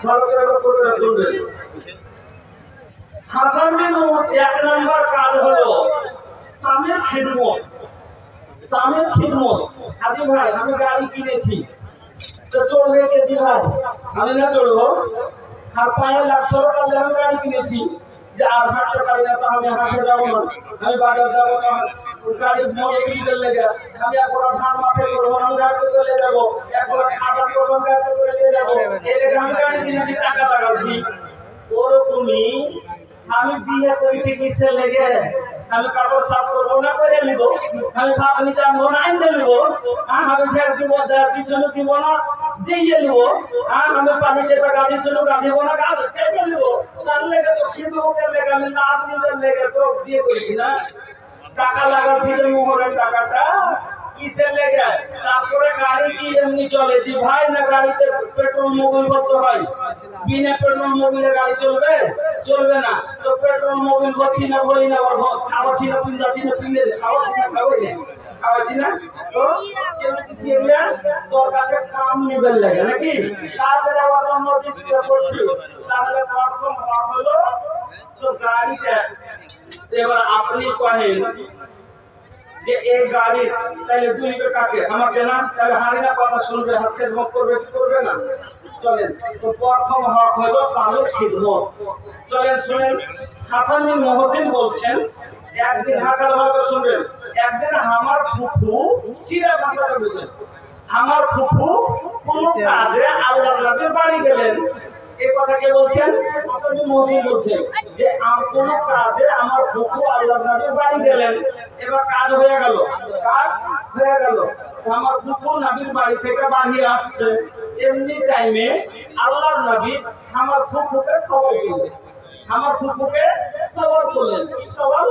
ভালো করে লক্ষ্য করে শুনবেন। হাসান বিন মুহাম্মদ এক নাম্বার কাজ হলো স্বামীর খিদমত। স্বামীর খিদমত। হাজি ভাই আমি গাড়ি কিনেছি, তো চলবে কেজি ভাই, আমি না চলবো? আর পায়ে লাগছে তাহলে আমি গাড়ি কিনেছি, যে আর হাঁটতে পারি না, তো আমি হাঁটে যাবো না, আমি বাজার যাবো না, গাড়ির মোটর লেগে আমি একবার ধান মাঠে করবো, আমি গাড়িতে চলে যাবো, একবার খাবার করবো, গাড়িতে করে নিয়ে যাবো, এই লেগে আমি গাড়ি কিনেছি, টাকা লাগাচ্ছি। ওরকমই আমি বিয়ে করেছি কিসের লেগে? আমি কাপড় সাফ করবো না, করে নিব, আমি ভাত নিতে আনবো না, আনতে নিব, আমি ঝেড়ে দিব, পিছনে দিব না, দিয়ে নিব, আমি পানি চেপে গাড়ি ছিল গাড়িব না, গাছ চেপে নিব। তার লেগে তো কিন্তু ওদের লেগে আমি লাভ নিদের লেগে তো বিয়ে করেছি না, টাকা লাগাচ্ছি যে মোহরের টাকাটা কিসের লেগে? তারপরে গাড়ি কি এমনি চলে যে ভাই, না গাড়িতে পেট্রোল মোবিল করতে হয়, বিনা পেট্রোল মোবিলে গাড়ি চলবে? চলবে না। তো পেট্রোল মোবিল করছি না, বলি না, খাওয়াচ্ছি না, পিন্দাচ্ছি না, পিন্দে খাওয়াচ্ছি না, খাওয়াচ্ছি না, তো কেমনি ছিয়ে তোর কাছে কাম নিবেন লাগে নাকি? তারপরে আবার অন্য দিক থেকে করছি, তাহলে প্রথম ভাব হলো তো গাড়িটা। এবার আপনি কহেন যে এই গাড়ি তাহলে দুই কাকে আমাকে না, তাহলে হারি না কথা শুনবে, হাত খেদমত করবে কি করবে না? চলেন, তো প্রথম হক হলো স্বামীর খিদমত। চলেন শুনেন, হাসান বিন মুহসিন বলছেন, একদিন হাকাল ভাবে শুনবেন, একদিন আমার ফুফু চিরা ভাষাটা বুঝেন, আমার ফুফু কোন কাজে আল্লাহর নবীর বাড়ি গেলেন। এই কথা কে বলছেন? হাসান বিন মুহসিন বলছেন যে কোন কাজে আমার ফুফু আল্লাহর নবীর বাড়ি গেলেন। এবার কাজ হয়ে গেল, কাজ হয়ে গেল, আমার ফুফু নবীর বাড়ি থেকে বাড়িয়ে আসছে। এমনি টাইমে আল্লাহর নবী আমার ফুফুকে সওয়াল করলেন, আমার ফুফুকে সওয়াল করলেন। কি সওয়াল?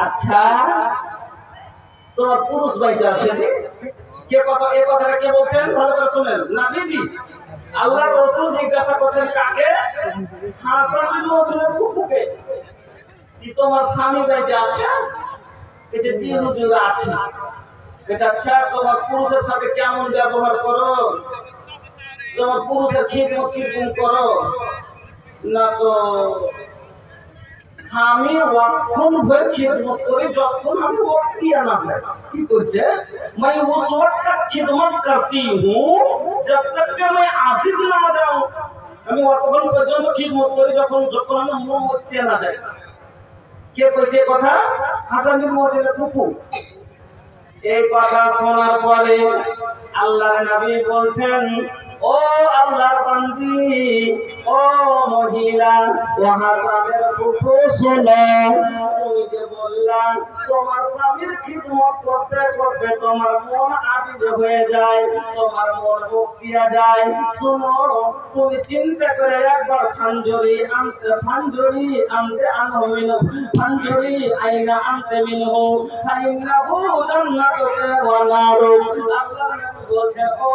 আচ্ছা তোমার পুরুষ বাইচা আছে যে কে? কথা এই কথাটা কে বলছেন? ভালো করে শুনেন। নবীজি আল্লাহর রাসূল জিজ্ঞাসা করছেন কাকে? হাসান বিন মুহসিনের ফুফুকে, কি তোমার স্বামী বাইচা আছে? এই যে তিন হুজুর আছে, এটা আচ্ছা তোমার পুরুষের সাথে কেমন ব্যবহার করো? তোমার পুরুষের খিদমত কিরকম করো? না তো আমি ওয়াক্তন ভর খিদমত করি, যখন আমি ওয়াক্তি আনা যায়। কি করছে? मैं उस वक्त तक खिदमत करती हूँ जब तक कि मैं आजिज ना जाऊं। আমি অতক্ষণ পর্যন্ত খিদমত করি যখন আমি মোমবাতি আনা যায়। কে কইছে কথা? হাসান বিন মুহসিনের ফুফু। এই কথা শোনার পরে আল্লাহর নবী বলছেন, ও আল্লাহর বান্দি, ও মহিলা, ও হাসানের ফুফু শোনো, তুমি যে বললা তোমার স্বামীর খিদমত করতে করতে তোমার মন আজিজ হয়ে যায়, তোমার মন বকিয়া যায়। শোনো, তুমি চিন্তা করে একবার ফাঞ্জরি আনতে আনো মিনহু, ফাঞ্জরি আইনা আনতে মিনহু ফাইন্নাহু জান্নাতুকা ওয়া নারুক। আল্লাহর নবী বলছেন, ও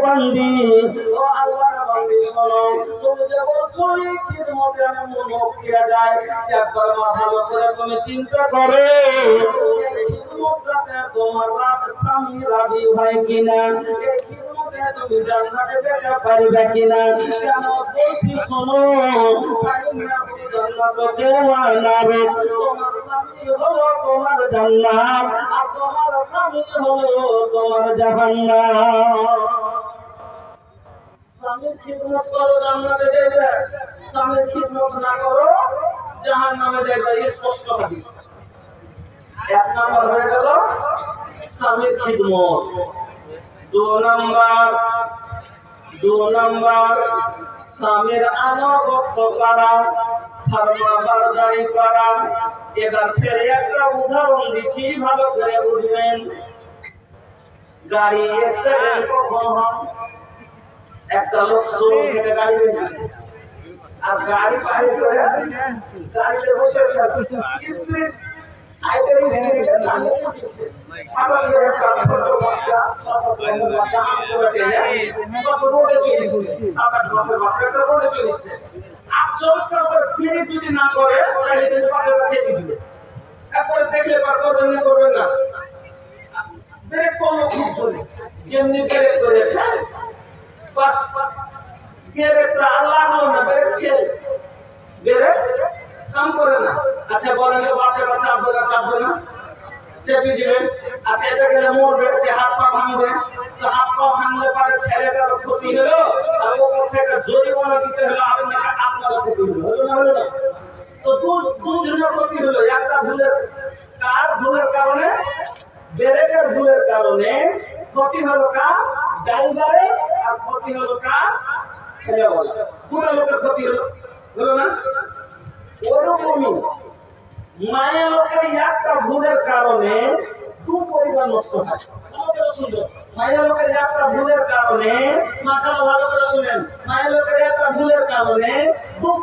বান্দি, ও আল্লাহর বান্দি শোনো, তুমি যে বলছো এই খিদমতে আমার মন বকিয়া যায়, একবার ভালো করে তুমি চিন্তা করো এই খিদমতটাতে তোমার স্বামী রাজি হয় কিনা, এই খিদমতে তুমি জান্নাতে যেতে পারবে কিনা। কেন বলছি শোনো, ফাইন্নাহু জান্নাতুকা ওয়া নারুক, তোমার স্বামী হলো তোমার জান্নাত, আর তোমার স্বামী হলো তোমার জাহান্নাম। স্বামীর খিদমত করো জান্নাতে যাবে, স্বামীর খিদমত না করো জাহান্নামে যাবে। স্পষ্ট হাদিস। এক নাম্বার হয়ে গেল স্বামীর খিদমত। দু নাম্বার স্বামীর আনুগত্য করা, ফরমাবরদারি করা। এবার ফের একটা উদাহরণ দিচ্ছি, ভালো করে বুঝবেন। গাড়ি অ্যাক্সিডেন্ট কখন হয়? একটা লোক শোরুম থেকে গাড়ি বের করেছে, আর গাড়ি বাইরে করে গাড়িতে বসে স্পিড সাইকেল স্পিডে চালিয়ে দিচ্ছে। আবার এর কাজ করতে বাচ্চা আম করে টেনে কত রোডে চলেছে, 7-8 বছর বাচ্চাটা রোডে চলেছে। আচমকা করে ব্রেক যদি না করে তাহলে কিন্তু বাচ্চাটা চেপে দিবে। একবার দেখলে বা করবেন না, ব্রেক করলো খুব জোরে, যেমনি ব্রেক করেছে বাস ব্রেকটা আর লাগলো না, ব্রেক ফেল, ব্রেক কাম করে না। আচ্ছা বলেন তো বাচ্চা বাচ্চা চাপবে না, চেপে দিবেন। আচ্ছা এটা গেলে মরবে, যে হাত পা ভাঙবে, তো হাত পা ভাঙলে পরে ছেলেটার ক্ষতি হলো, আর ওপর থেকে জরিমানা দিতে হলো, আপনারা ক্ষতি হলো না, হলো না? তো দুজনের ক্ষতি হলো। একটা ভুলের কারণে, ব্রেকের ভুলের কারণে ক্ষতি হলো কার? ড্রাইভারের। আর ক্ষতি হলো কার? ছেলেওয়ালা। দুটো লোকের ক্ষতি হলো, হলো না? ওরকমই মায়ের লোকের একটা ভুলের কারণে পরিবার নষ্ট হয়। মায়ের লোকের একটা ভুলের কারণে, মাথাটা ভালো করে শুনেন, মায়ের লোকের একটা ভুলের কারণে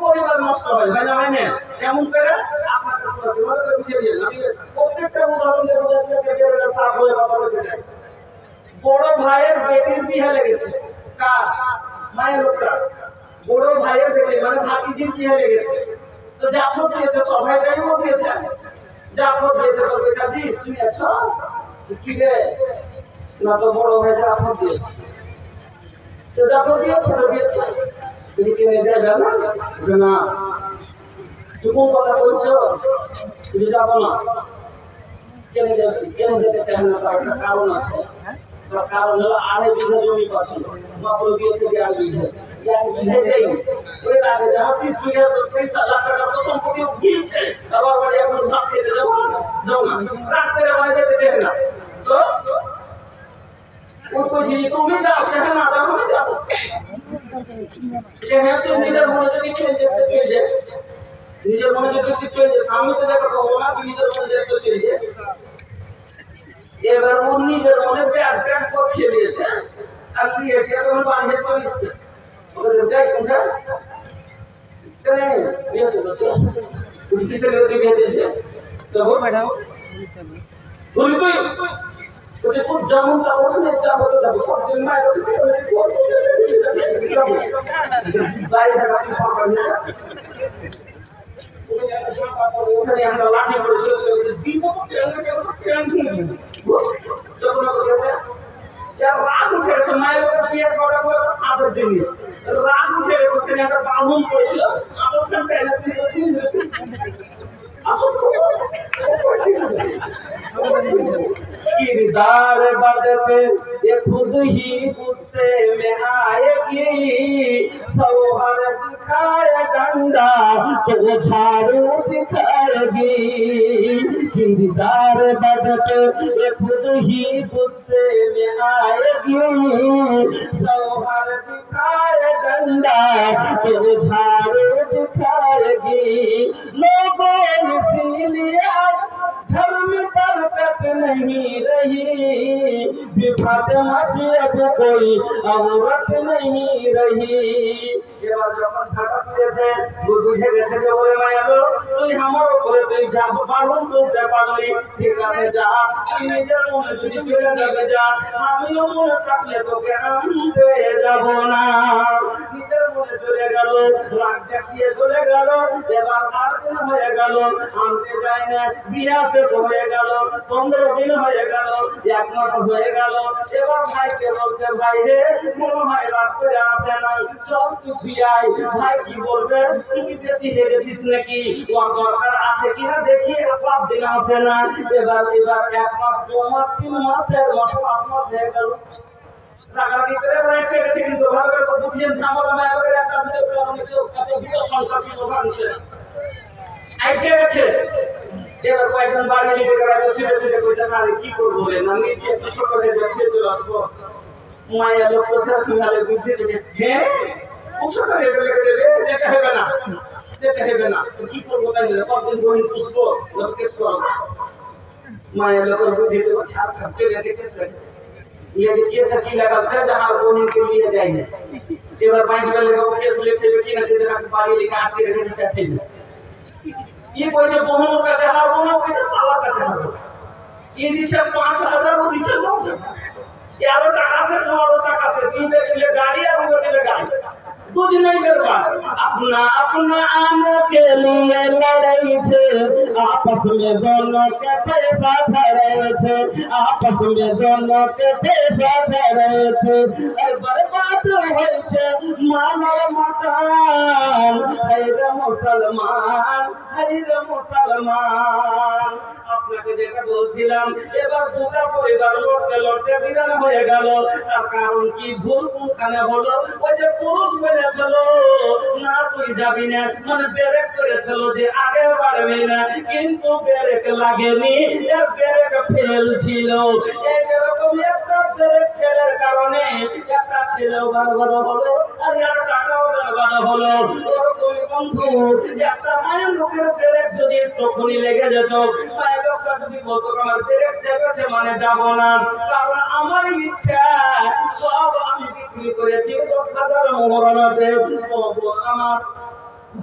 পরিবার নষ্ট হয়, হয় না? হয় না? কেমন করে? আপনাকে শোনাচ্ছি, ভালো করে বুঝে দিয়ে আমি প্রত্যেকটা উদাহরণ দেবো, সাফ হয়ে কথা বলছে। বড় ভাইয়ের বেটির বিয়ে লেগেছে, কার? মায়ের লোকটা। বড় ভাইয়ের বেটি মানে ভাতিজির বিয়ে লেগেছে, তো জাফর দিয়েছে, সবাই তাইও দিয়েছে, জাফর দিয়েছে। তো বেটাজি শুনেছ কি রে? না তো বড় ভাই জাফর দিয়েছে, তো জাফর দিয়েছে, তো দিয়েছে তুমি কিনে যাবে না? না চুকুন কথা বলছো, তুমি যাবো না। কেন যেতে চাই না? তার একটা কারণ আছে। তার কারণ হলো 2.5 বিঘা জমি পছন্দ, মাত্র দিয়েছে 1.5 বিঘা। 1.5 বিঘা দেই ওই তাকে যাওয়া 30 বিঘা, 30 লাখ টাকা তো সম্পত্তি দিয়েছে। আবার বাড়ি এখন ভাত খেতে যাবো না, রাখতে বাড়ি যেতে চাই না। তো ওই কইছি তুমি যাও, সেখানে না যাও, আমি যাবো। সেখানে তুমি নিজের মনে যদি চলে যাস, নিজের মনে যদি চলে যাস, আমি তো দেখা করবো না, তুই নিজের মনে যেতে চলে যাস। এবার ও নিজের মনে ব্যাগ করছে দিয়েছে, আর দিয়ে বানিয়ে চলিচ্ছে। ওদের যাই কোনটা কিসের বিয়ে দিয়েছে, খুব যেমন ওখানে যাবো, তো যাবো সব দিন মায়ের বাইরে থাকা ওখানে আমরা লাঠি করেছিল, রাগ উঠে গেছে। মায়ের বিয়ে করা সাদের জিনিস, রাগ উঠে গেছে। ওখানে একটা বাঁধন করেছিল, किरदार बद पे ये खुद ही गुस्से में आएगी, सौहर दिखाए डंडा तो झाड़ू दिखाएगी। किरदार बद पे ये खुद ही गुस्से में आएगी, सौहर दिखाए डंडा तो झाड़ू दिखाएगी। लोगों इसीलिए घर में बरकत नहीं रही, विफात मसीहत कोई औरत नहीं रही। এবার যখন ঢাকা ফিরেছে, বুঝে গেছে যে ওরে মায়ালো তুই আমার উপরে তুই যা বারণ করতে পারলি, ঠিক আছে যা, তুই নিজের মনে যদি চলে যাবে যা, আমিও মনে থাকলে তোকে আনতে যাব না। নিজের মনে চলে গেল, রাগ দেখিয়ে চলে গেল। এবার 8 দিন হয়ে গেল, আনতে যায় না। বিয়া শেষ হয়ে গেল, 15 দিন হয়ে গেল, 1 মাস হয়ে গেল। এবার ভাইকে বলছে, ভাই রে মনে হয় রাগ করে আসে না, চল তুই বিয়াই। ভাই কি বলবে, তুমি বেশি লেগেছিস নাকি, ওর দরকার আছে কিনা দেখি, 5 দিন আসে না। এবার 1 মাস, 2 মাস, 3 মাস, 4 মাস, 5 মাস হয়ে গেল। রাগারাগি করে রাইট পেয়ে গেছে, কিন্তু ভালো করে বুঝিয়ে ঝামেলা না করে একটা ভিডিও সংসার কি বলছে আই পেয়ে গেছে। এবার কয়েকজন বাড়ি লিখে গেছে, সিটে সিটে কইছে না কি করবো রে, আমি কি একটু সকালে দেখে চলে আসবো। মায়ের লোক কোথায় ফিনালে বুদ্ধি থেকে হ্যাঁ ও সকালে লেগে দেবে, যেতে হবে না, যেতে হবে না। কি করবো তাই না, কতদিন বহিন পুষবো, কেস করবো। মায়ের লোকের বুদ্ধি দেবো, ছাপ ছাপতে গেছে কেস লাগে। ये केस की लगा से जहां बोलने के लिए जाएंगे, एबार 5 बेले को केस लिखते हुए कि ना दे का बाड़ी लेके आके रखे जाते हैं। ये कोई जो बोहनों का से हार बोनो कोई साला का से हार, ये दिछे 5000 वो दिछे 900, 11 টাকা से 16 টাকা से सीधे चले गाड़ी और उनको चले गाड़ी कुछ नहीं करवा अपना अपना आने के लिए लड़ाई छे आपस में दोनों के पैसा धरे छे आपस में दोनों के पैसा धरे छे बर्बाद होय छे माल मकान रे मुसलमान আপনাকে যেটা বলছিলাম এবার দুটা পরিবার লড়তে লড়তে বিরান হয়ে গেল তার কারণ কি ভুল কোনখানে হলো ওই যে পুরুষ বলেছিল না তুই যাবি না মানে ব্রেক করেছিল যে আগে বাড়বি না কিন্তু ব্রেক লাগেনি এর ব্রেক ফেল ছিল এই যেরকম একটা ব্রেক ফেলের কারণে একটা ছেলেও বরবাদ হলো আর একটা টাকাও বরবাদ হলো ওরকম বন্ধু একটা মায়ের লোকের ব্রেক যদি তখনই লেগে যেত মায়ের লোকটা যদি বলতো আমার ব্রেক চেপেছে মানে যাব না কারণ আমার ইচ্ছা সব আমি বিক্রি করেছি 10,000 মোহরানাতে আমার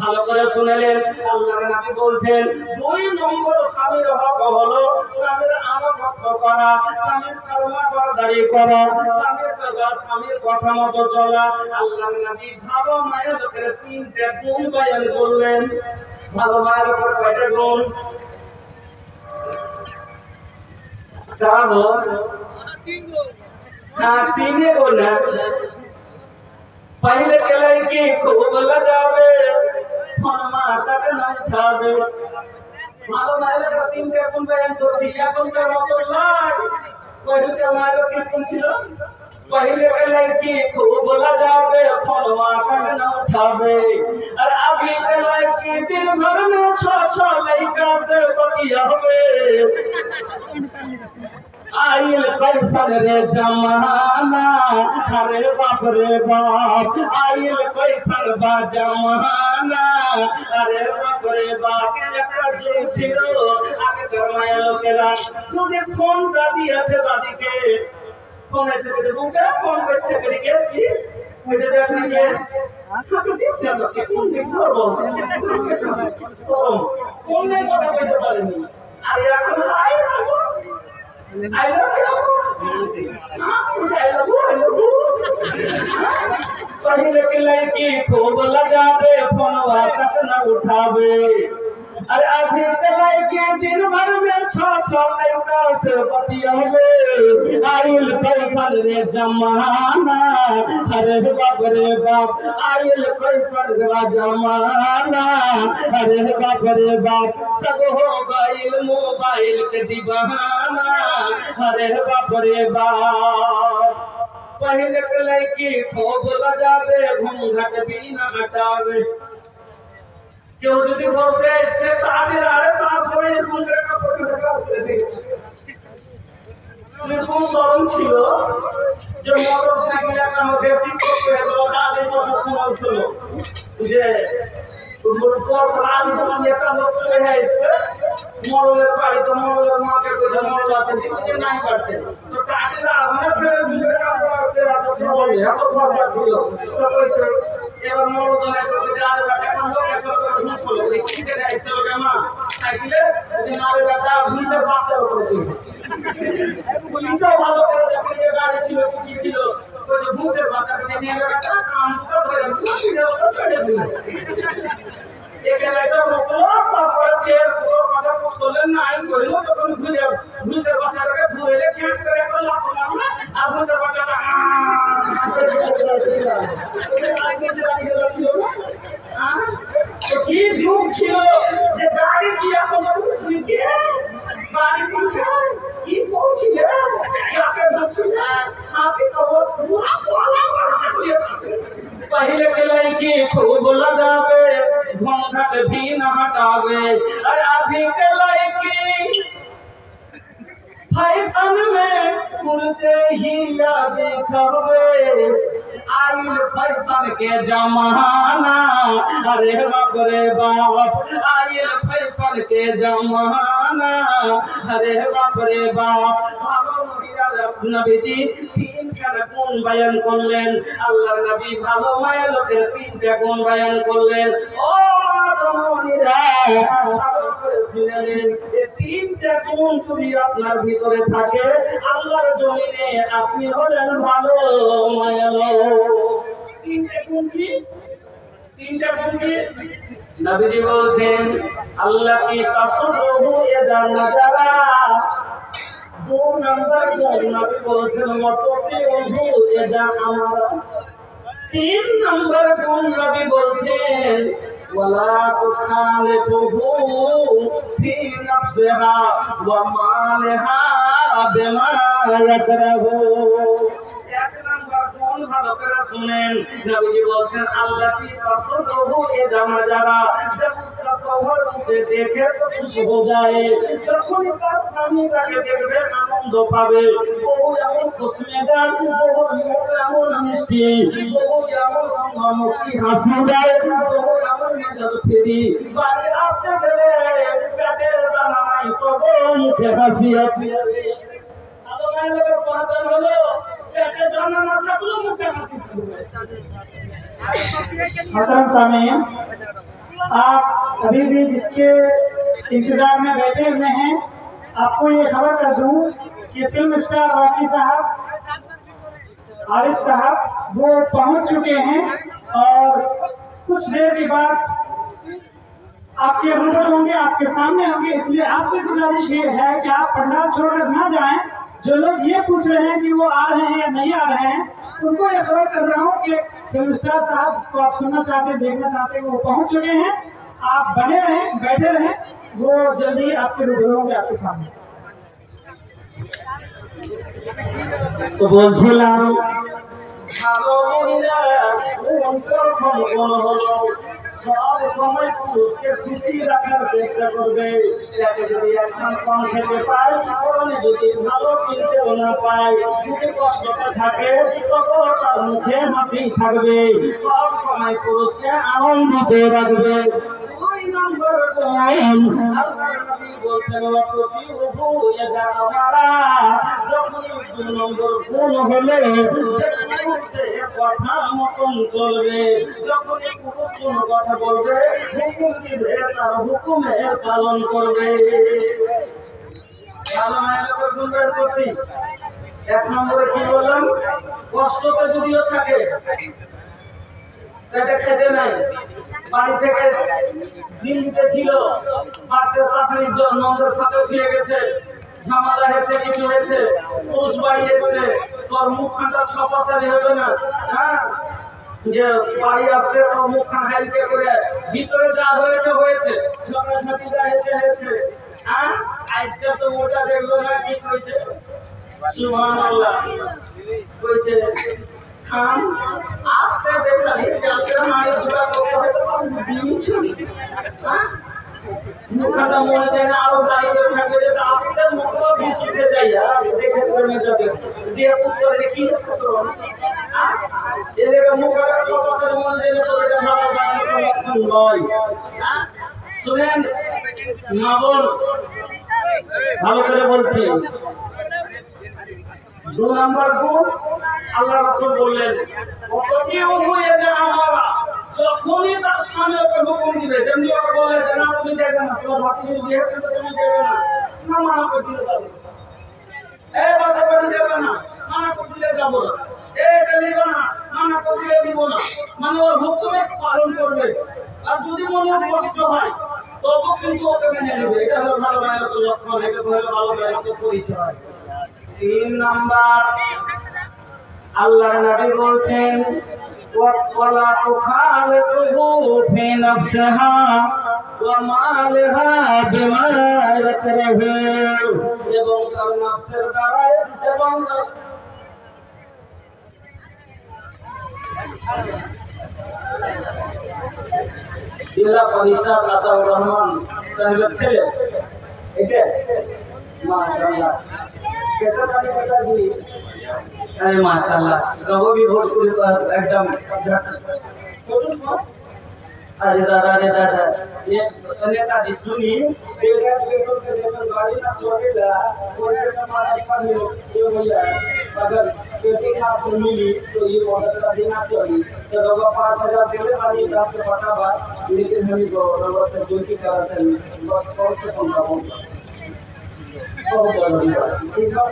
ভালো করে শুনলেন আল্লাহর নবী বলছেন 2 নম্বর স্বামীর হক হলো স্বামীর আনুগত্য করা স্বামীর কর্মকর্তারি করা স্বামীর কথা মতো চলা আল্লাহর নবী ভালো মায়ের লোকের 3টে গুণ বয়ান করলেন ভালো মায়ের লোকের কয়টা গুণ চাও 3 गुण है पहले के लड़की खूब लजावे फनमा तक न उठावे ভালো মায়ের কাছে 3টে গুণ বয়ান করছি এখনকার মতো নয় पहले के माয়ের কি গুণ ছিল पहले के लड़की खूब लजावे फनमा तक न उठावे और अभी के लड़की दिन भर में 6 लड़का से बतियावे आइल कैसन रे जमाना अरे बाप रे बाप आइल कैसन बा जमाना अरे बाप रे बाप একটা যুগ ছিল আগে ধর্মায় লোকেরা যদি ফোনটা দিয়েছে দাদিকে ফোন এসে বলে বুকে ফোন করছে করিকে কি বুঝে দেখনি কে তো দিস না তো কোন দিন ধরবো কোন নেই কথা বলতে পারেনি আর এখন I I love you. I love you. पहले के लड़की खूब लजावे फोनवा तक न उठावे अरे अभी के लड़की दिन भर में 6 लड़का से बतियावे आइल कैसन रे जमाना अरे बाप रे बाप आइल कैसन रे जमाना अरे बाप रे बाप सब हो गइल मोबाइल के दीवाना अरे बाप रे बाप पहले के लड़की खूब लजावे घूंघट भी न हटावे क्यों যদি বলতে সে তাদের আরে তারপরে ঘুংঘট का फोटो ঢাকা করে দিয়েছে এরকম শরম ছিল যে মোটরসাইকেলে একটা দেশি করতে হলো তাদের কথা শোনাচ্ছিল যে পথ রাজধানী একটা লোক চলে আসছে মরলের বাড়ি তো মরলের মাকে কোথায় মরল আছে যে নাই পারতে তো তাদের আগুনে ফেলে ঘুংঘট করতে রাজস্ব বলে এত কথা ছিল তো কইছে এবার মরদনে সবে যার বাটা কোন লোক এসে ঘুম পড়লো কিসে আইছিল জামা সাইকেলে যে নারে বাটা ঘুষে বাচ্চা করে দিল বুঝিতো ভালো করে দেখে যে গাড়ি ছিল কি ছিল ওই যে ঘুষে বাচ্চা করে নিয়ে বাটা কাম তো করে ছিল চড়েছিল এখানে তো রকম তারপরে ফের পুরো কথা বললেন না আইন কইলো তখন ঘুষে বাচ্চাটাকে ঘুরেলে ক্যাট করে একটা লাফ মারলো আর ঘুষে বাচ্চাটা কি যুগ ছিল যে গাড়ি কি এখন গাড়ি কি পৌঁছিলে কাকে বলছিলে আপনি তো पहले के लड़की खूब लगावे घूंघट भी न हटावे और अभी के लड़की फैशन में कुर्ते ही दिखावे आइल फैशन के जमाना अरे बाप रे बाप आइल फैशन के जमाना अरे बाप रे बाप नबीजी 3 गुण बयान করলেন আল্লাহর নবী ভালো মায়ের লোকের 3 গুণ বয়ান করলেন ও মাতমনিরা ভালো করে শুনেন এই 3 গুণ যদি আপনার ভিতরে থাকে আল্লাহর জমিনে আপনি হলেন ভালো মায়ের লোক 3 গুণ কি কি নবীজি বলছেন আল্লাহ কি তাসরহু ইদা নাজারা 2 নম্বর গুণ নবী বলছেন মতকে ওহু ইদা আমারা 3 নম্বর গুণ নবী বলছেন ওয়ালা তুখালিফুহু ফি নাফসিহা ওয়া মালিহা বিমা ইয়াকরাহু। এক নম্বর গুণ ভালো করে শুনেন নবীজি বলছেন আল্লাতি তাসরহু ইদা নাজারা जब उसका शौहर उसे देखे तो खुश हो जाए যখন তার স্বামী তাকে দেখবে আনন্দ পাবে বহু এমন খুশমেজাজ বহু এমন মিষ্টি বহু এমন সম্মানমুখী হাসি দেয় বহু এমন মেজাজ ফেরি বাড়ি আসতে গেলে পেটের দানা নাই তবু মুখে হাসি আছে। ভালো মায়ের পহচান হলো পেটে দানা না থাকলেও মুখে হাসি থাকবে। मोहतरम सामीन, आप अभी भी जिसके इंतजार में बैठे हुए हैं, आपको ये खबर कर दूं कि फिल्म स्टार राकी साहब, आरिफ साहब वो पहुंच चुके हैं और कुछ देर के बाद आपके रूबरू होंगे, आपके सामने होंगे। इसलिए आपसे गुजारिश ये है कि आप पंडाल छोड़कर ना जाएं। जो लोग ये पूछ रहे हैं कि वो आ रहे हैं या नहीं आ रहे हैं, उनको ये खबर कर रहा हूँ कि फिल्म स्टार साहब जिसको आप सुनना चाहते हैं, देखना चाहते हैं, वो पहुंच चुके हैं। आप बने रहें, बैठे रहें, वो जल्दी आपके रूबरू होंगे, आपके सामने। তো বলছিলাম ভালো মহিলা কোন প্রথম কোন হলো সব সময় পুরুষকে খুশি রাখার চেষ্টা করবে। তাকে যদি একখান কম খেতে পায় তাহলে যদি ভালো কিনতেও না পায় যদি কষ্টটা থাকে তবুও তার মুখে হাসি থাকবে। সব সময় পুরুষকে আনন্দিত রাখবে। 2 নম্বর গুণ আল্লাহর নবী বলছেন ওয়াকুতি উহু ইদা আমারা যখন 2 নম্বর গুণ হলে পুরুষে কথা মতন চলবে। যখন পুরুষ কোনো কথা বলবে হুকুম দিবে তার হুকুমের পালন করবে। ভালো মায়ের গুণ বের করছি। 1 নম্বরে কি বললাম কষ্টটা যদিও থাকে পেটে খেতে নাই বাড়ি থেকে দিল্লিতে ছিল বাড়িতে চাকরির জন্য নন্দের সাথে ফিরে গেছে ঝামেলা হয়েছে কিছু হয়েছে পুরুষ বাড়ি এসছে তোর মুখখানটা ছপাশালি হবে না। হ্যাঁ যে বাড়ি আসছে তোর মুখখান হাইকে করে ভিতরে যা হয়েছে হয়েছে ঝগড়াঝাটি যা হয়েছে। হ্যাঁ আজকে তো ওটা দেখলো না কি কইছে সুবহানাল্লাহ কইছে খান আস্তে দেখলি যাতে মায়ের জোড়া করতে হয়তো দিয়েছি। হ্যাঁ মুখটা মনে যায় না আরো দাঁড়িয়ে থাকবে যে আস্তে মুখটা বিশুদ্ধে যাইয়া দেখে প্রেমে যাবে দিয়ে পুত্রে কি হচ্ছে তো এদিকে মুখটা ছোট ছেলে মনে যায় না তোর এটা ভালো লক্ষণ নয়। শুনেন মা বোন ভালো করে বলছি 2 নম্বর গুণ আল্লাহ রাসূল বললেন ওকে হয়ে যায় আমরা যখনই তার স্বামী ওকে হুকুম দিবে যেমনি ওকে বলে যে না তুমি যাবে না তোমার ভাতি যদি বিয়ে করতে তুমি যাবে না না মানা করে দিলে যাবে এই কথা বলে যাবে না মানা করে দিলে যাবো না এই নিব না মানা করে দিলে নিব না মানে ওর হুকুমে পালন করবে। আর যদি মনে কষ্ট হয় তবু কিন্তু ওকে মেনে নেবে। এটা হলো ভালো ভাইয়ের লক্ষণ, এটা হলো ভালো ভাইয়ের পরিচয়। 3 নাম্বার আল্লাহর নবী বলছেন ওয়ালা তুখালিফুহু ফি নাফসিহা ওয়া মালিহা বিমা ইয়াকরাহু এবং তার নফসের দ্বারা এবং जिला परिषद আতাউর রহমান সাহেবের ছেলে এটা माशाल्लाह कैसा गाड़ी बता दी। अरे माशाल्लाह कहो भी वोट को एकदम अरे दादा ये नेताजी सुनी बेलगाम पेट्रोल के जैसे गाड़ी ना छोड़ेगा कोई से हमारा पर ये भैया अगर पेटी आपको मिली तो ये ऑर्डर का देना चाहिए। तो लोग 5000 देने वाली बात से पता बात लेकिन हम को रबर से जो की करते हैं बस बहुत से कम का बहुत जरूरी बात ठीक है।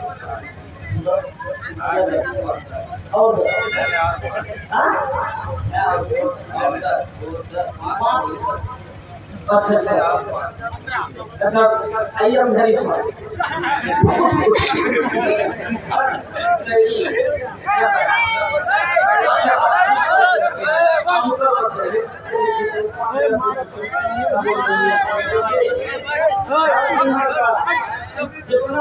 और अच्छा अच्छा अच्छा आइए हम घर जितना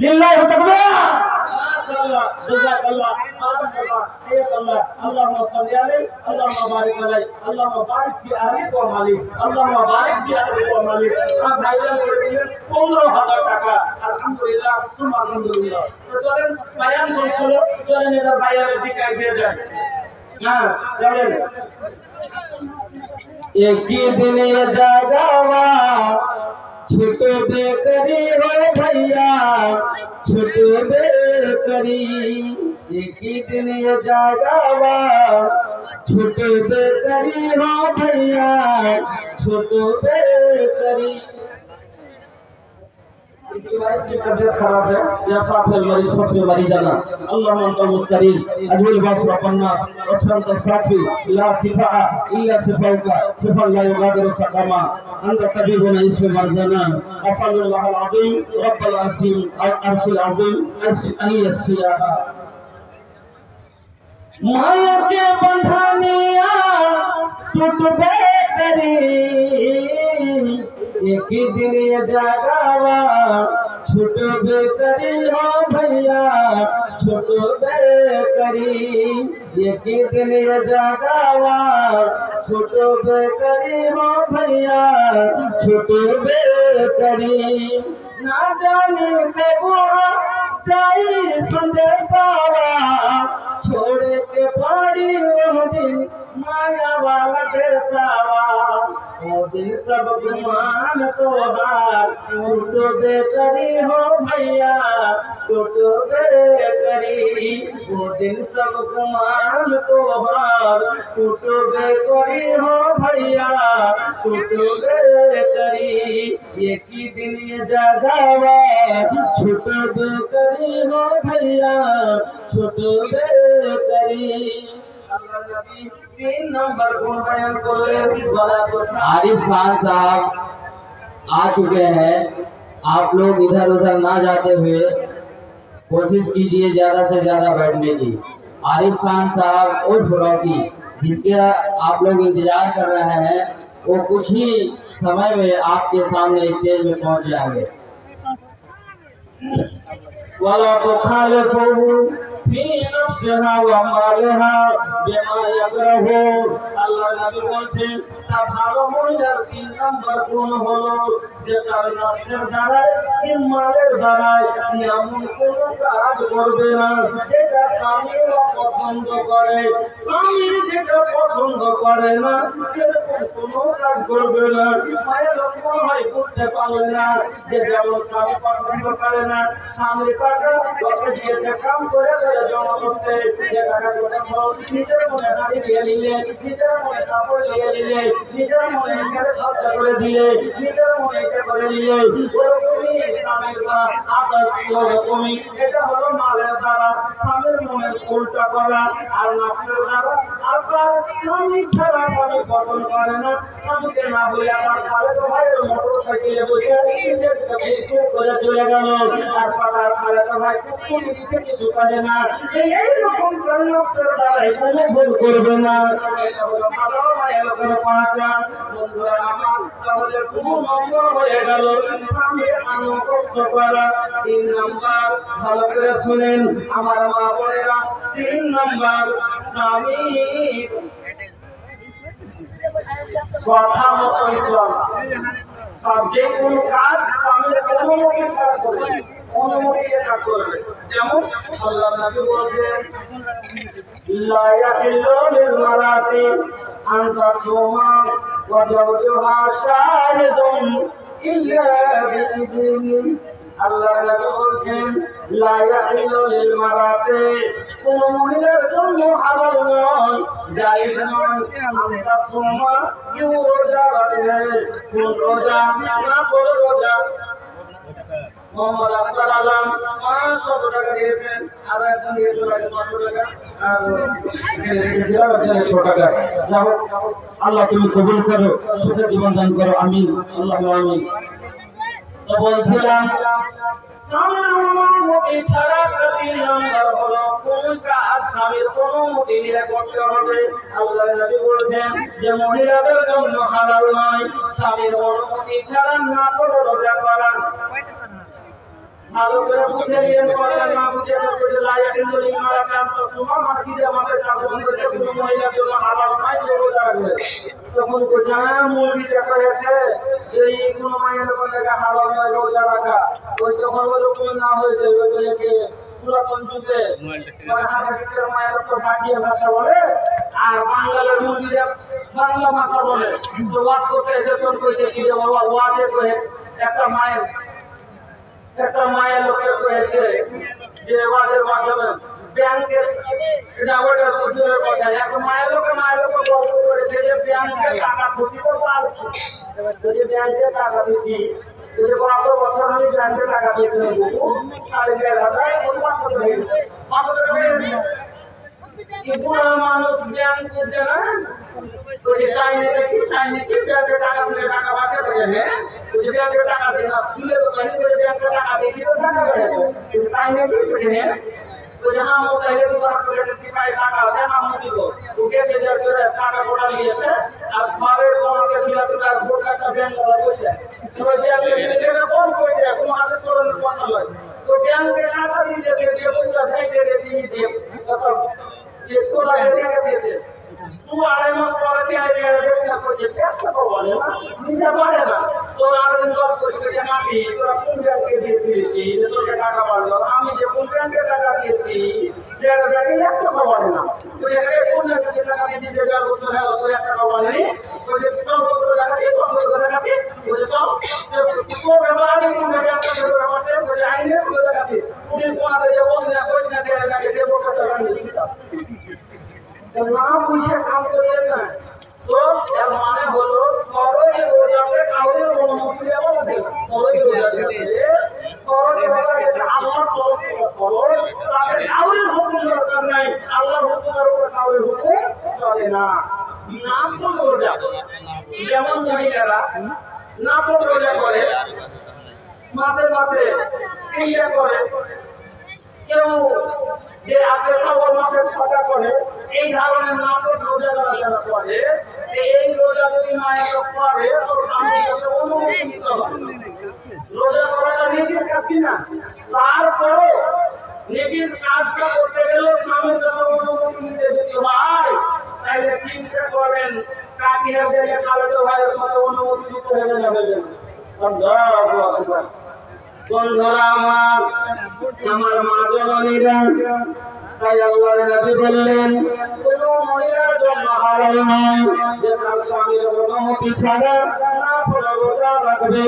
लिल्लाह तकबीर माशाअल्लाह जज़ाकल्लाह माशाअल्लाह अल्लाहुम्मा सल्ली अलैहि अल्लाहुम्मा बारिक अलैहि अल्लाहुम्मा बारिक फी अहली व माली अल्लाहुम्मा बारिक फी अहली व माली आप भाईजान করে দিলেন 15000 টাকা আলহামদুলিল্লাহ সুবহান আলহামদুলিল্লাহ তো চলেন বায়ান চলছিল চলেন এটা বায়ানের দিকে এগিয়ে যান হ্যাঁ চলেন एक ही दिन ये जागावा छोटे बेकरी हो भैया छोटे बेकरी एक ही दिन ये जागावा छोटे बेकरी हो भैया छोटे बेकरी इसकी वाइफ की तबीयत खराब है या साफिर मरीज फसवे मरीज जाना अल्लाह मंतल मुस्तरीन अजूल बास रपन्नास असरंत साफी ला सिफा इल्ला सिफाउका सिफा ला युगादिर सकामा अंत तबीबुना इसमें मर्जना असल्लल्लाहु अलअज़ीम रब्बल अर्शिल अज़ीम अन यस्फिया माया के बंधनिया टूटबे करी एक ही दिन ये जागावा छोटो बेकरी हो भैया छोटो बेकरी एक ही दिन ये जागावा छोटो बेकरी हो भैया छोटो बेकरी ना जाने कब जाई संदेशावा छोड़ के पड़ी वो दिन माया वाला देसावा वो दिन सब गुमान तो हार टूटो बेकरी हो भैया टूटो बेकरी वो दिन सब गुमान तो हार टूटो बेकरी हो भैया टूटो बेकरी एक ही दिन ये जागावा छोटो बेकरी हो भैया छोटो बेकरी आरिफ खान साहब आ चुके हैं। आप लोग इधर उधर ना जाते हुए कोशिश कीजिए ज्यादा से ज्यादा बैठने की। आरिफ खान साहब उर्फ रॉकी जिसके आप लोग इंतजार कर रहे हैं वो कुछ ही समय में आपके सामने स्टेज में पहुंच जाएंगे। वाला तो खाले في نفسها ومالها بما يكره আল্লাহ নবী বলেছেন তা ভালো মহিলার 3 নম্বর গুণ হলো যে তার নফসের দ্বারাই কি মালের দ্বারাই এমন কোন কাজ করবে না যেটা স্বামী পছন্দ করে স্বামী যেটা পছন্দ করে না সেরকম কোনো কাজ করবে না মায়ের লক্ষণ হয় করতে পারবে না যে যেমন স্বামী পছন্দ করে না স্বামীর টাকা যত দিয়েছে কাম করে জমা করতে যে টাকা নিজের মনে গাড়ি দিয়ে নিলে নিজের মনে কাপড় নিয়ে নিলে নিজের মনে খরচা করে দিলে নিজের মনে করে নিলে ওরকমই স্বামীর আদর ওরকমই এটা হলো মালের দ্বারা স্বামীর মনে উল্টা করা আর নফসের দ্বারা আপনার স্বামী ছাড়া স্বামী পছন্দ করে না স্বামীকে না বলে আপনার খালে তো ভাইয়ের মোটর সাইকেলে বসে করে চলে গেল আর সাদার খালে তো ভাই খুব নিচে কিছু করে না এইরকম নফসের দ্বারাই কোনো ভুল করবে না ভালো মায়ের করে পাঁচা বন্ধুরা আমার তাহলে খুব নম্বর হয়ে গেল স্বামী আনুগত্য করা 3 নম্বর ভালো করে শুনেন আমার মা বোনেরা 3 নম্বর স্বামী কথা মতোই চলা সব যে কোনো কাজ স্বামীর অনুমতি ছাড়া করবে অনুমতি এটা করবে যেমন আল্লাহ নবী বলেছেন লা ইয়াহিল্লু লিল মারাতি আন তাসুমা ওয়া জাওজুহা শাহিদুন ইল্লা বিইذনি আল্লাহর নবী বলেন লা ইয়াহিলু লিল মারাতে কোন মহিলার জন্য হালাল নয় জায়েজ নয় আমরা সুমা কেউ রোজা রাখলে কোন রোজা না বড় রোজা মোহাম্মদ আফজাল আলম 500 টাকা দিয়েছেন আর একজন দিয়েছিল 500 টাকা আর দিয়েছিলাম 100 টাকা যাও আল্লাহ তুমি কবুল করো সুখে জীবন দান করো আমিন আল্লাহু আমিন তো বলছিলাম স্বামীর অনুমতি ছাড়া 3 নম্বর হলো কোন কাজ স্বামীর অনুমতি নিয়ে করতে হবে আল্লাহর নবী বলেছেন যে মহিলাদের জন্য হালাল নয় স্বামীর অনুমতি ছাড়া না করে রোজা করা ভালো করে বুঝে নিয়ে করে না বুঝে করে লাইয়া কিন্তু লিমারা কাম তো সুমা মাসিদে আমাদের কাছে বলতে কোনো মহিলার জন্য হালাল নয় যে রোজা রাখবে তখন তো জানা মুরগিটা করেছে এই কোন মায়ের বলে হালাল নয় রোজা রাখা ওই যখন ওরকম না হয়ে যায় ওইগুলোকে পুরাতন যুগে হাজার মায়ের তো ভাটিয়া ভাষা বলে আর বাংলার মুরগিরা বাংলা ভাষা বলে তো ওয়াজ করতে এসে তখন কইছে কি যে বাবা ওয়াজে কয়ে একটা মায়ের লোকের কয়েছে যে ওয়াজের মাধ্যমে ব্যাংকের এটা ওটা বুঝলে কথা একটা মায়ের লোক গল্প করেছে যে ব্যাংকে টাকা খুশি তো পারছি যদি ব্যাংকে টাকা দিচ্ছি যদি গত বছর আমি ব্যাংকে টাকা দিয়েছিলাম 5,500 বুড়া মানুষ ব্যাংক করছে না বলছে তাই নাকি ব্যাংকে টাকা দিলে টাকা বাঁচা থাকে বলছে ব্যাংকে টাকা দিয়ে না তুলে তো পানি করে ব্যাংকে টাকা দিয়েছি তো টাকা বেড়েছে তাই নাকি বলছে বলছে হ্যাঁ মো তাইলে তো টাকা আছে না মো দিব তো গেছে যে টাকা কোটা নিয়েছে আর ঘরের কোনকে ছিল তো তার ভোট একটা ব্যাংক বসে তো ব্যাংকে কোন কই দেয় কোনো হাতে করে কথা লয় তো ব্যাংকে টাকা দিয়েছে যে পয়সা খাইতে দিয়ে যে তোরা এদিকে দিয়েছে তুই আড়াই মাস পরে আগে ব্যবসা করছে ব্যবসা তো বলে না নিজে পারে না তোরা আরেকদিন জব করছে যে মাটি তোরা কোন ব্যাংকে দিয়েছিলি যে তোকে টাকা পারলো আমি যে কোন ব্যাংকে টাকা দিয়েছি যে ব্যাংকে 1 টাকা বলে না তুই এখানে কোন ব্যাংকে টাকা দিয়েছি যে ব্যবস্থা হলো তুই 1 টাকা বলেনি তুই যে চল করে রাখছি তুই যে চল তো ব্যবহারে কোন ব্যাংকে টাকা করতে তুই আইনে তুই রাখছি তুই কোনাতে যে বল না কইছ না যে টাকা যে বড় টাকা নিছিস না বুঝে কাম করিয়ে না তো এর মানে হলো করোই রোজাতে কাউরে অনুমতি দেওয়া হবে করোই রোজাতে করোই রোজাতে আল্লাহর তরফে করো তাহলে কাউরে হুকুম দরকার নাই আল্লাহর হুকুমের উপর কাউরে হুকুম চলে না নাফল রোজা যেমন মহিলারা নাফল রোজা করে মাসে 3টা করে কেউ যে আছে সবার মাসে 6টা করে এই ধরনের নাটক রোজা যারা করে এই রোজা যদি মায়ের করে তো স্বামীর কাছে অনুমতি নিতে হবে রোজা করাটা নিজের কাজ না তারপরও নিজের কাজটা করতে গেলে স্বামীর কাছে অনুমতি নিতে দিতে হয় তাইলে চিন্তা করেন কাকি হাতে খালেদ ভাইয়ের সাথে অনুমতি দিতে হবে না বন্ধুরা আমার মা জননীরা তাই আল্লাহর নবী বললেন কোন মহিলার জন্য হালাল নয় যে তার স্বামীর অনুমতি ছাড়া নাফল রোজা রাখবে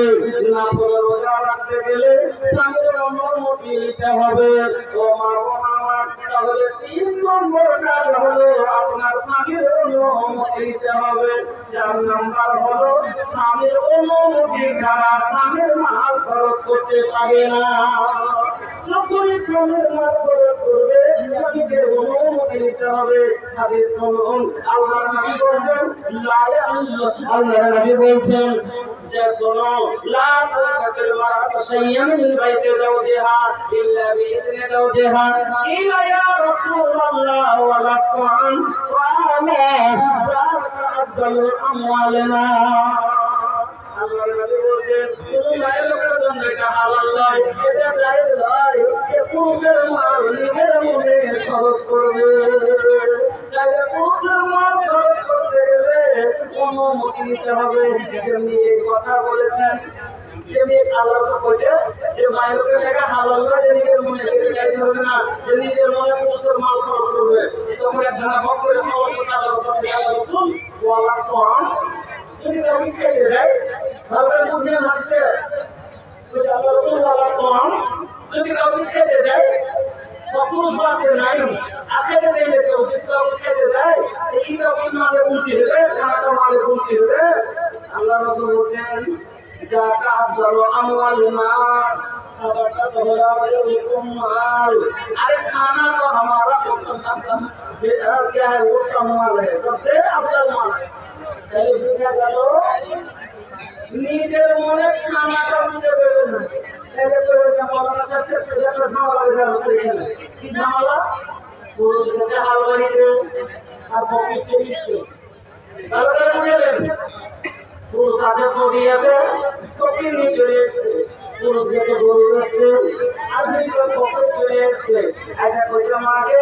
নাফল রোজা রাখতে গেলে স্বামীর অনুমতি নিতে হবে ও মা বোন আমার তাহলে 3 নম্বর কাজ হলো আপনার স্বামীর অনুমতি নিতে হবে 4 নম্বর হলো স্বামীর অনুমতি ছাড়া স্বামীর মাল খরচ করতে পারবে না যখনই স্বামীর মাল খরচ করবে স্বামীকে অনুমতি নিতে হবে হাদিস শুনুন আল্লাহর নবী বলেন আল্লাহর নবী বলেন যে শোনো লা তুকাতিল মারাতু শাইয়্যান মিন বাইতি যাওজিহা ইল্লা বিইذن যাওজিহা ইলা ইয়া রাসূলুল্লাহ ওয়া লাকুন ওয়া আলা যালিকা আফদালু আমওয়ালিনা আল্লাহর নবী বলেন কোন মায়ের লোকের জন্য এটা হালাল নয় এটা জায়েজ নয় যে পুরুষের মাল নিজের মনে খরচ করবে তাহলে পুরুষের মাল খরচ করতে গেলে অনুমতি নিতে হবে যেমনি এই কথা বলেছেন যেমনি আল্লাহ তো বলছে যে মায়ের লোকের টাকা হালাল নয় যে নিজের মনে চাইতে হবে না যে নিজের মনে পুরুষের মাল খরচ করবে তখন একজন ভক্তের সবার কথা শুন ওয়াল্লাহ কোরআন যদি আমি খেয়ে যাই তাহলে বুঝে হাসছে তো আল্লাহ রাসূল কম যদি কাউকে খেতে দেয় পুরুষ বাড়তে নাই আর খেতে দিলে কেউ যদি কাউকে খেতে দেয় এইটা ওই মালে উল্টি দেবে খানাটা মালে উল্টি দেবে আল্লাহ রাসূল বলছেন যা কাবদারু আমওয়ালিনা খাবারটা তো হলো মাল अरे खाना तो हमारा क्या है वो कमाल है सबसे अफजल माल है क्या करो নিজের মনে খানাটা বুঝে বেরো না এলে তো জামালা সাথে যেটা ঝামেলা হয়ে গেল কি ঝামেলা পুরুষ গেছে হালবাড়িতে আর পকেটে নিচ্ছে তাহলে বুঝলেন পুরুষ আছে সৌদিয়াতে পকেট নিয়ে চলে এসছে পুরুষ গেছে গরু এসছে আর দুটো পকেট চলে এসছে আচ্ছা কইলাম আগে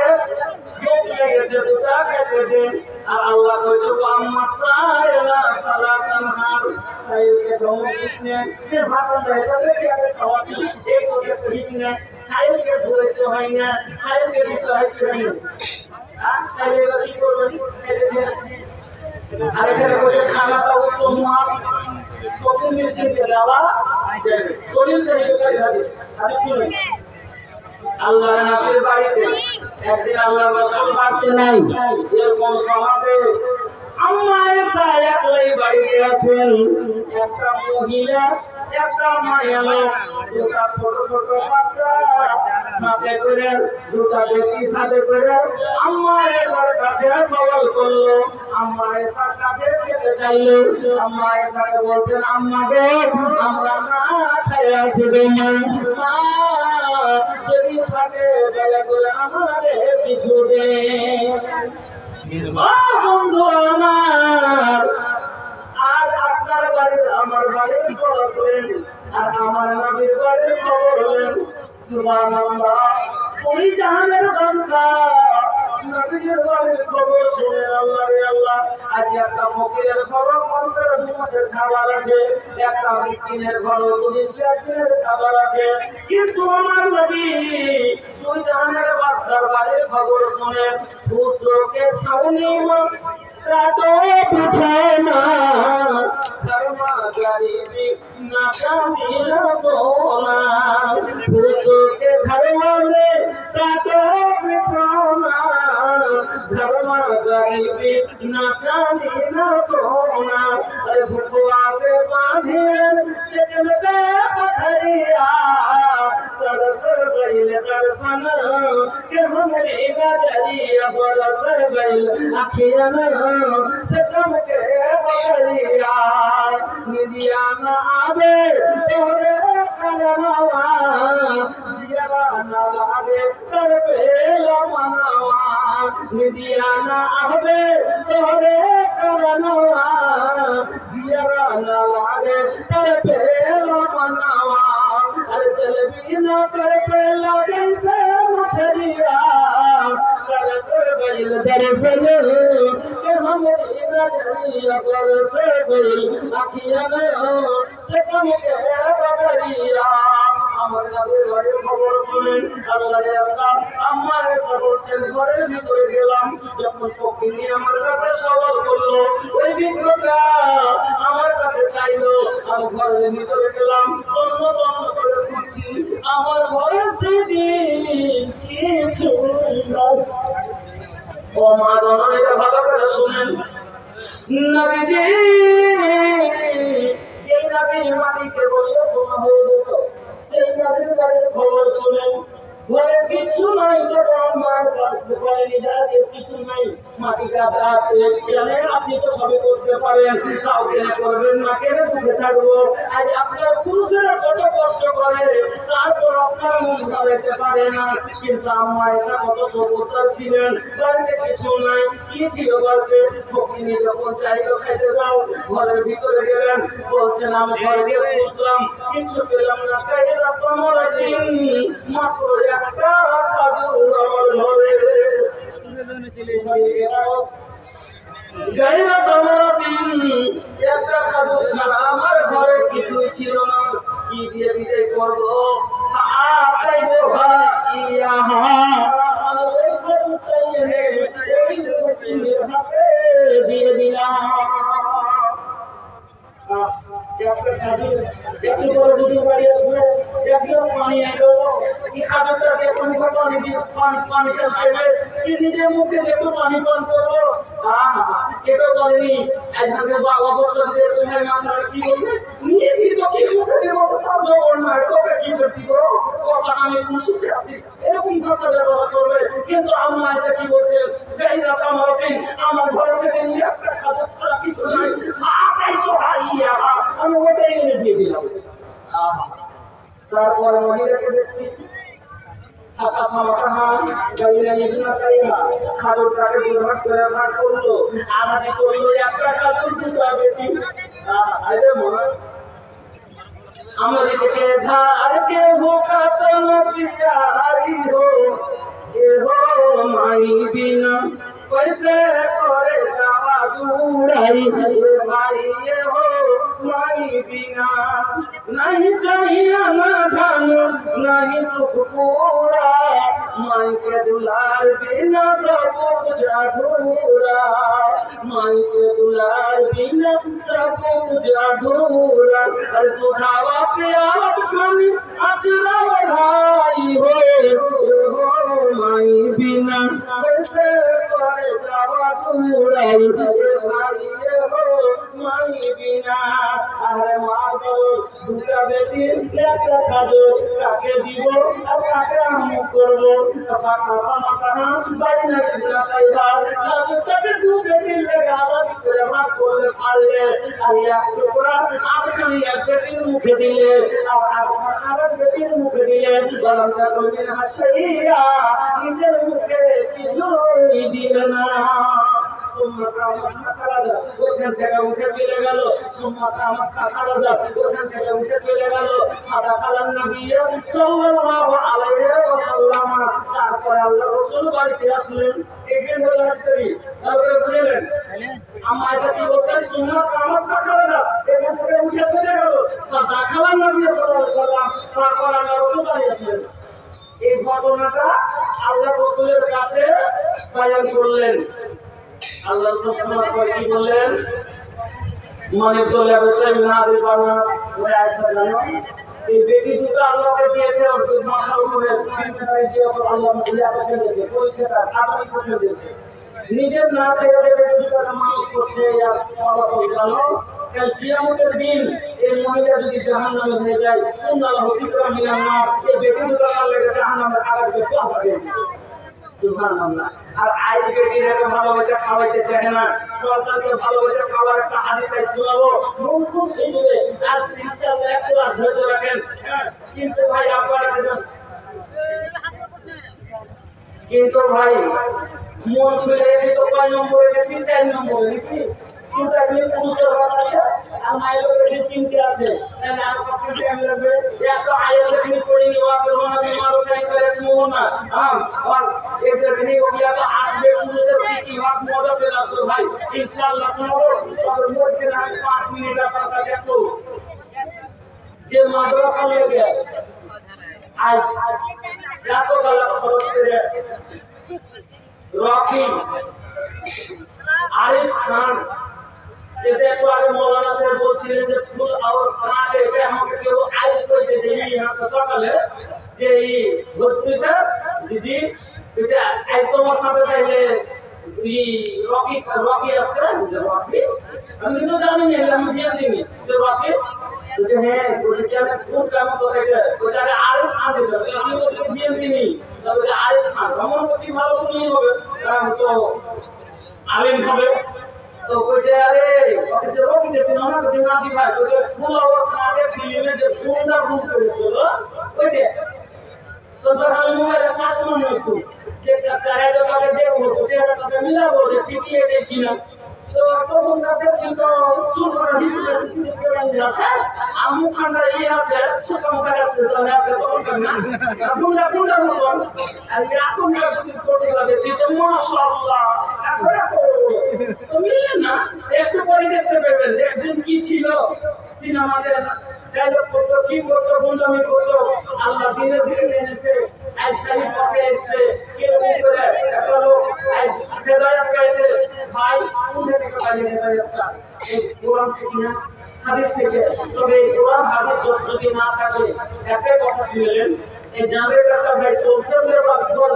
লোক গেছে দুটা খেতে দিন আর আল্লাহ কইছে আম্মা সাইলা সালাতান হার সাইকে দমন কিসনে যে ভাষা দেয় তাহলে কি আগে খাওয়াছি এই কথা কিসনে সাইকে ধরেছে হয় না সাইকে দিতে হয় না আর তাহলে কি করবেন খেতে আর এখানে বলে খানাটা উত্তম মাল প্রথম মিস্ত্রিকে দেওয়া যাবে কোন সেই হাদিস আমি শুনি আল্লাহর নবীর বাড়িতে একদিন আল্লাহর রাসূল বাড়িতে নাই এরকম সমাজে আম্মা এসা একলাই বাড়িতে আছেন একটা মহিলা একটা মায়া লোক দুটা ছোট ছোট বাচ্চা সাথে করে দুটা ব্যক্তি সাথে করে আম্মা এসার কাছে সওয়াল করলো আম্মা এসার কাছে যেতে চাইলো আম্মা এসাকে বলছেন আম্মা গো আমরা না খেয়ে আছি গো মা যদি থাকে দয়া করে আমাদের কিছু দে বন্ধু আমার আজ আপনার বাড়ির আমার বাড়ির খবর হলেন আর আমার নবীর বাড়ির খবর হলেন সুবহানাল্লাহ ওই জাহানের বাদশা নবীর বাড়ির খবর শুনে আল্লাহ রে আল্লাহ আজ একটা ফকিরের খবর মন্ত্রের দুমাসের খাবার আছে একটা মিসকিনের ঘর দুদিন চার দিনের খাবার আছে কিন্তু আমার নবী ওই জাহানের বাদশার বাড়ির খবর শুনে খুশরোকে ছাউনি রাতো বিছানা ধর্মা গরিবি না কামিলা সোনা খুশরোকে ধর্মে রাতো বিছানা ধর্মা গরিবি না কামিলা সোনা अरे भुखवा से बांधिल सेकंड पे पथरिया तरसर गइल दर्शन के हमरे नजरिया बरसर गइल अखियन से कम के बदरिया निदिया न आवे तोरे करनवा जिया न लागे कर पे मनावा निदिया न आवे तोरे करनवा जिया न लागे कर पे मनावा अरे चल बिना कर पे लागे से मछरिया कर गइल दर्शन के हमरे नजरिया बरसे गइल अखियन से कम के बदरिया আমার নবীর বাড়ির খবর শুনেন আল্লাহ রে আল্লাহ আমার খবর ছেন ঘরের ভিতরে গেলাম যখন ফকির নিয়ে আমার কাছে সওয়াল করলো ওই বিক্রেতা আমার কাছে চাইলো আমি ঘরের ভিতরে গেলাম বন্ধ করে খুঁজছি আমার ঘরের সেদিন কিছু ও মা জননীরা ভালো করে শুনেন নবীজি যেই নবীর মাটিকে বললে শোনা হয়ে যেত সেই নবীর বাড়ির খবর শুনেন ঘরে কিছু নাই তো ঘরে নিজের কিছু নাই মাটিটা জানেন আপনি তো সবই করতে পারেন কাউকে করবেন না কেন বুঝে থাকবো আজ আপনার পুরুষেরা কত কষ্ট করে তারপর আপনার মন দাঁড়াতে পারে না কিন্তু আম্মা এটা কত সবুতার ছিলেন বাড়িতে কিছু নাই কি ছিল বাড়িতে ফকিনি যখন চাইলো খেতে যাও ঘরের ভিতরে গেলেন বলছেন আমি ঘরে গিয়ে বুঝলাম কিছু পেলাম না খাইয়ে তোমার দিন মাত্র একটা খাজুর আমার ঘরে গাইরা তোমার দিন একটা খাজুর ছাড়া আমার ঘরে কিছুই ছিল না কি দিয়ে বিদায় করবো দিয়ে দিলাম পানি পানিটা ছেড়ে কি নিজের মুখে একটু পানি পান করবো? এটা বলেনি। একজনকে বাবা বললো যে তোমার মাথার কি বলছে, নিয়েছি তো কি মুখে দেবো, জবর নয়, তোকে কি করছি গো, কথা আমি শুনতে আছি, এরকম ভাষা ব্যবহার করবে। কিন্তু আম্মা এসে কি বলছে, এই রাত আমার দিন, আমার ঘরে থেকে নিয়ে একটা খাবার ছাড়া কিছু নাই, তাই তো হাইয়া, আমি ওটাই এনে দিয়ে দিলাম। তারপর মহিলাকে দেখছি খাদরটাকে দুর্ভাগ করে ভাগ করলো, আমাদের করলো একটা খাদর দুটা বেটি। আমাদের থেকে ধার के हो खत्म प्यारी हो ये हो माई बिना कैसे करे जावा दूराई भाई ये हो माई बिना नहीं चाहिए ना धन नहीं सुख पूरा माई के दुलार बिना सब कुछ अधूरा माई के दुलार बिना सब कुछ अधूरा और तुझावा प्यार खानी अचरा भाई हो माई बिना कैसे करे जावा दूराई भाई हो माई बिना अरे मार दो दूसरा बेटी একটা খাদো কাকে দিব আর কাকে আমি করব তখন আসামা কানা বাইনা দিলা তাইবা তাকে দু বেটি লাগালা করে ভাগ করে পারলে আর এক টুকরা আপনি এক বেটির মুখে দিলে আর আরেক বেটির মুখে দিলে বলম তা তুমি হাসিয়া নিজের মুখে কিছুই দিলে না। ওখান থেকে উঠে চলে গেল, ওখান থেকে উঠে চলে গেল। তারপরে আল্লাহ রাসূল বাড়িতে আসলেন। বুঝলেন আমার সাথে বলছেন সুন্নাত আমার কাকারা এখান থেকে উঠে চলে গেল। দেখালাম নবী সাল্লাল্লাহু আলাইহি ওয়াসাল্লাম, তারপর আল্লাহ রাসূল বাড়ি আসলেন। এই ঘটনাটা আল্লাহ রাসূলের কাছে বয়ান করলেন। আল্লাহ সুবহানাহু কি বললেন, মানে তোলে বসে নাদির বানা ওই আয়েশা জানো এই বেটি দুটো আল্লাহকে দিয়েছে, ওর মাথার উপরে তিনখানা দিয়ে আল্লাহ মুলিয়াকে দিয়েছে, পরীক্ষাটা আগামী সামনে দিয়েছে। নিজের না খেয়ে বেটি দুটো মানুষ করছে আর ফলাফল জানো কাল কিয়ামতের দিন এই মহিলা যদি জাহান্নামে হয়ে যায়, কুনাল হুসিকরা মিনান নার, এই বেটি দুটো আল্লাহকে জাহান্নামে আগাতে পাঠাবে। সুবহানাল্লাহ। আর আই বেটিটাকে ভালোবেসে খাওয়াইতে চায় না, সরকারকে ভালোবেসে খাওয়ার একটা হাদিস শোনাবো, মন খুশ হয়ে যাবে। আর ইনশাআল্লাহ একটু ধৈর্য রাখেন। কিন্তু ভাই আপনারা কিন্তু ভাই মন খুলে এই তো কয় নম্বরে গেছি, 4 নম্বরে নাকি, কিন্তু আপনি পুরুষের কথা আছে আর মায়ের বেশি চিন্তা আছে, তাহলে আর কত টাইম লাগবে? এত আয়াত লেখনি পড়ে নেওয়া করবো না, বিমারও টাইম করে নেবো না। আর এই লেখনি ওগুলা তো আসবে পুরুষের কি ভাব মজা পেয়ে আসবে ভাই, ইনশাআল্লাহ শোনাবো। তবে মধ্যে না 5 মিনিট আপনার কাছে একটু যে মাদ্রাসা লেগে আজ এত বেলা খরচ করে রকি আরিফ খান যেটা একটু আগে মৌলানা সাহেব বলছিলেন যে ফুল আর খানাকে এটা আমাকে কেউ আইজ করেছে যে সকালে যে এই ভর্তি স্যার দিদি এটা তোমার সাথে তাইলে রকি রকি আছে যে রকি আমি কিন্তু জানি না, আমি দিয়ে দিইনি যে রকি যে হ্যাঁ ওটা কি আমি কোন কাম করে ওটা আরিফ খান দিতে আমি তো দিয়ে দিইনি, তবে আরিফ খান আমার প্রতি ভালো কি হবে তো আলিম হবে। তো কইছে আরে ওকে যে রকি দেখছি না আমাকে যে না দি ভাই ওটা ফুল আর খানাকে ফিল্মে যে ফুলটা বুক করেছিল ওইটা তো তখন মোবাইলে সার্চ মনে হতো যে তারা তো কাকে দেখবো ওটা কাকে মিলাবো যে ঠিকই এটা কিনা। তো তখন কাকে ছিল চুল করা ডিসপ্লে আছে আমু খান্ডা এই আছে ছোট মোটা আছে তাহলে আছে তখন না বুলা বুলা মতন আর এখন না ফটো লাগে তো মাশাআল্লাহ তো মিলে না একটু পরে দেখতে পাবেন একদিন কি ছিল সিনেমাতে ডায়লগ করতো কি করতো বন্ধমি করতো আল্লাহ দিনের দিন এনেছে আজ সাহি পথে এসছে কেরকম করে একটা লোক আজ হেদায়েত পেয়েছে ভাই কোন থেকে পাইলে হেদায়েতটা এই কোরআন থেকে না হাদিস থেকে। তবে এই কোরআন হাদিস যদি না থাকে একটা কথা শুনলেন এই জেনারেটরটা ভাই চলছে বলে বাকি বল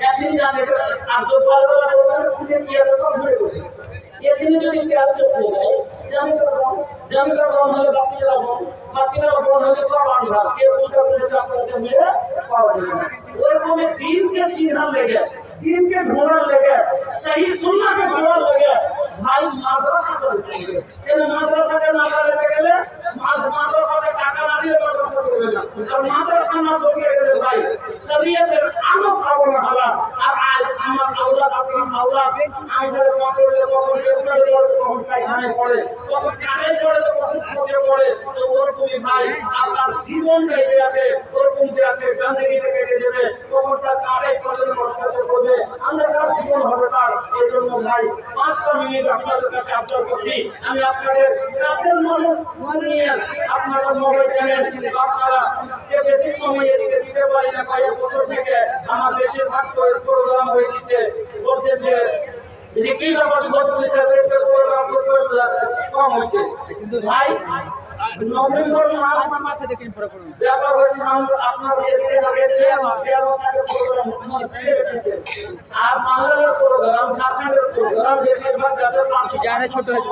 এখনই জেনারেটর আর তো বলগুলো চলছে খুঁজে কি আছে সব ঘুরে ঘুরে এখানে যদি গ্যাস চলে যায় জেনারেটর বন্ধ হলে বাকিরা বন্ধ হলে সব আনভার কেউ উল্টা করে চাপ করতে মেরে পাওয়া যাবে না ওরকম दिन के चिन्ह लेके दिन के ढोलर लेके सही सुन्ना के ढोलर लेके भाई माद्रासा चलते हैं ये माद्रासा के नाम लेके गए माद्रासा के काका ना दिए माद्रासा को गए और माद्रासा ना तो के गए भाई शरीयत के आनो पावन हला और आज আমার আওলাদ আপনি আওলাদ আমাদের কন্ট্রোলে কখন কেসে পড়ে কখন কাইখানে পড়ে কখন কানে পড়ে তো কখন সোজে পড়ে তো ওরকমই ভাই আপনার জীবন কেটে আছে ওরকম যে আছে গান্ধীকে কেটে যাবে কখন তার কানে পড়ে কষ্ট করবে আমরা কার জীবন হবে তার এই জন্য ভাই 5 মিনিট আপনাদের কাছে আবদার করছি আমি আপনাদের কাছের মানুষ নিয়ে আপনারা মোবাইল জানেন আপনারা যে বেশি সময় এদিকে দিতে পারি না কয়েক বছর থেকে আমার বেশিরভাগ প্রোগ্রাম হয়ে গেছে বলছে যে যদি কি ব্যাপার বলতে চাইছে প্রোগ্রাম কম হয়েছে কিন্তু ভাই নভেম্বর মাস মাসে দেখেন প্রোগ্রাম ব্যাপার হয়েছে আপনার এদিকে আগে 13 সালে প্রোগ্রাম আর বাংলার প্রোগ্রাম ঝাড়খণ্ডের প্রোগ্রাম বেশিরভাগ যাদের জানে ছোট হয়েছে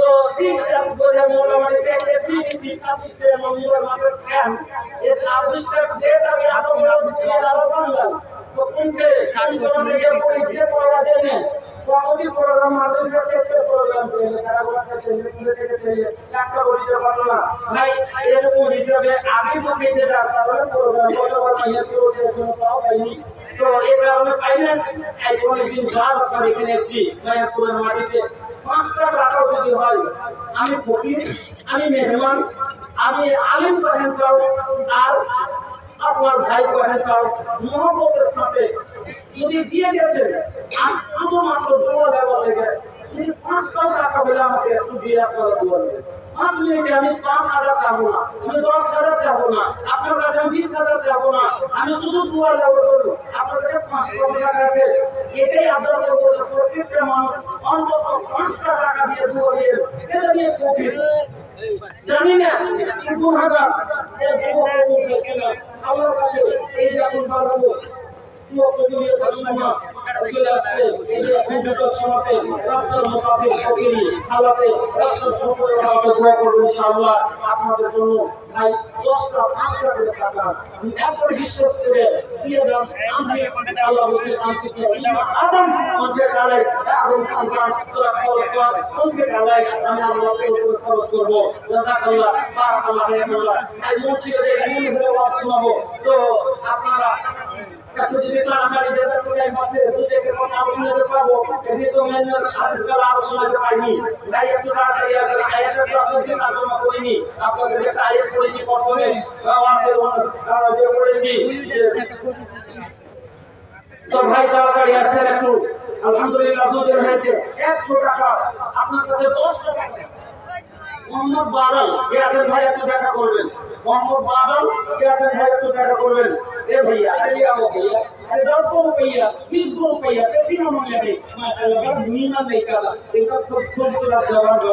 तो 30 बोले मोटामोटी देखते 30 के नवंबर मास कैंप ये 26 तक डेट आ गया तो मेरा दावा बन गया तो उनके शादी करने के परीक्षा पढ़वा देने कॉमेडी प्रोग्राम माध्यम से चेक प्रोग्राम चले करावा के चले के चले একটা বলিতে পারলো না ভাই এরকম হিসাবে আগে তো কেটে যাচ্ছে তাহলে প্রোগ্রাম বলবার মানে পুরো জন্য পাও পাইনি তো এই কারণে পাইলেন এই দিন বাদ আপনার এখানে এসেছি মায়াপুরের মাটিতে 5টা টাকা যদি হয় আমি ফকির আমি মেহমান আমি আলিম কহেন কাউ আর আপনার ভাই কহেন কাউ মহব্বতের সাথে যদি দিয়ে গেছে শুধুমাত্র দোয়া দেওয়া লেগে যদি 5টা টাকা হলে আমাকে একটু দিয়ে আপনারা দোয়া দেবেন 5 মিনিটে আমি 5,000 চাবো না আমি 10,000 চাবো না আপনার কাছে আমি 20,000 চাবো না আমি শুধু দোয়া দেবো করবো আপনার কাছে 500 টাকা আছে এটাই আদর করবো প্রত্যেকটা মানুষ অন্তত 5টা টাকা দিয়ে দোয়া দিয়ে এটা দিয়ে প্রফিট জানি না 2000 এই দোয়া করবো না আমার কাছে এই যে আপনি বলবো দোয়া করবো না চলে আসছে এই যে ভিডিওটা শোনাতে রাস্তার মুসাফির ফকিরি হালাতে রাস্তার সম্পর্কে আমরা দোয়া করবো ইনশাআল্লাহ আপনাদের জন্য ভাই 10টা 5টা করে টাকা আমি একবার বিশ্বাস করে দিয়ে দাম আমি আল্লাহ বলে আমাকে দিয়ে আদম আমাকে কালে এবং সন্তান তোরা খরচ কর আমাকে কালে আমি আল্লাহকে খরচ করবো জাযাকাল্লাহ বারাকাল্লাহ আলাইকুম এই মসজিদে এমন হয়ে ওয়াজ শোনাবো তো আপনারা একটু যদি তাড়াতাড়ি যেতে পারে মাসে দুজেকে কথা শুনতে পাবো এটি তো মেনে আজকাল আলোচনা পাইনি তাই একটু তাড়াতাড়ি আসেন আয়াতটা তো আপনাদের তর্জমা করিনি আপনাদের একটা আয়াত পড়েছি প্রথমে ওয়াজের যে পড়েছি তো ভাই তাড়াতাড়ি আসেন একটু আলহামদুলিল্লাহ দুজন হয়েছে 100 টাকা আপনার কাছে 10 টাকা মোহাম্মদ বাদল কে আছেন ভাই একটু দেখা করবেন मोहम्मद बादल কে আছেন ভাই একটু দেখা করবেন এ ভাইয়া আরে आओ भैया अरे 10 रुपया 20 रुपया कैसी ना मांगे माशाल्लाह मीना नहीं करा इनका खूबसूरत जवाब